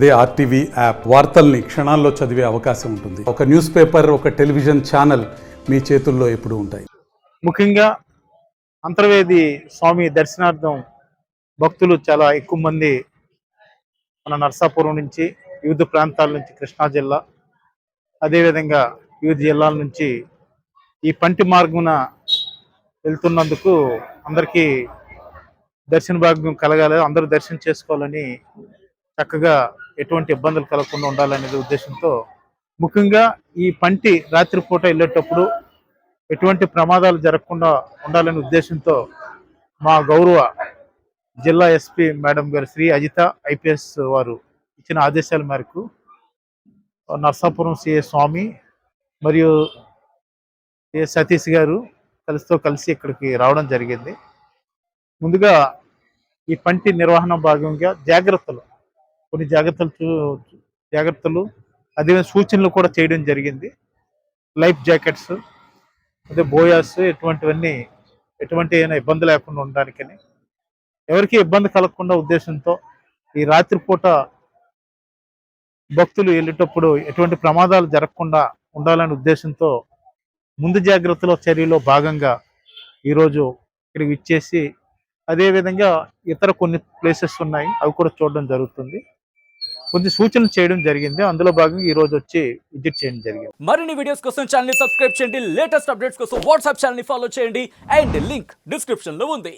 అదే RTV app వార్తల్ని క్షణాల్లో చదివే అవకాశం ఉంటుంది. ఒక న్యూస్ పేపర్, ఒక టెలివిజన్ ఛానల్ మీ చేతుల్లో ఎప్పుడూ ఉంటాయి. ముఖ్యంగా అంతర్వేది స్వామి దర్శనార్థం భక్తులు చాలా ఎక్కువ మంది మన నర్సాపురం నుంచి, వివిధ ప్రాంతాల నుంచి, కృష్ణా జిల్లా, అదేవిధంగా వివిధ జిల్లాల నుంచి ఈ పంటి మార్గమున వెళ్తున్నందుకు అందరికీ దర్శన భాగ్యం కలగాలి, అందరూ దర్శనం చేసుకోవాలని, చక్కగా ఎటువంటి ఇబ్బందులు కలగకుండా ఉండాలనే ఉద్దేశంతో ముఖ్యంగా ఈ పంటి రాత్రిపూట వెళ్ళేటప్పుడు ఎటువంటి ప్రమాదాలు జరగకుండా ఉండాలనే ఉద్దేశంతో మా గౌరవ జిల్లా ఎస్పీ మేడం గారు శ్రీ అజిత ఐపీఎస్ వారు ఇచ్చిన ఆదేశాల మేరకు నర్సాపురం సిఏ స్వామి మరియు సిఏ సతీష్ గారు కలిసి ఇక్కడికి రావడం జరిగింది. ముందుగా ఈ పంటి నిర్వహణ భాగంగా కొన్ని జాగ్రత్తలు అదే సూచనలు కూడా చేయడం జరిగింది. లైఫ్ జాకెట్స్, అదే బోయాస్, ఎటువంటి ఇబ్బంది లేకుండా ఉండడానికని, ఎవరికి ఇబ్బంది కలగకుండా ఉద్దేశంతో ఈ రాత్రిపూట భక్తులు వెళ్ళేటప్పుడు ఎటువంటి ప్రమాదాలు జరగకుండా ఉండాలనే ఉద్దేశంతో ముందు జాగ్రత్తల చర్యలో భాగంగా ఈరోజు ఇక్కడికి ఇచ్చేసి, అదేవిధంగా ఇతర కొన్ని ప్లేసెస్ ఉన్నాయి, అవి కూడా చూడడం జరుగుతుంది. కొన్ని సూచనలు చేయడం జరిగింది. అందులో భాగంగా ఈ రోజు వచ్చి విజిట్ చేయడం జరిగింది. మరిన్ని వీడియోస్ కోసం ఛానల్ ని సబ్స్క్రైబ్ చేయండి, లేటెస్ట్ అప్డేట్స్ కోసం వాట్సాప్ ఛానల్ ని ఫాలో చేయండి అండ్ లింక్ డిస్క్రిప్షన్ లో ఉంది.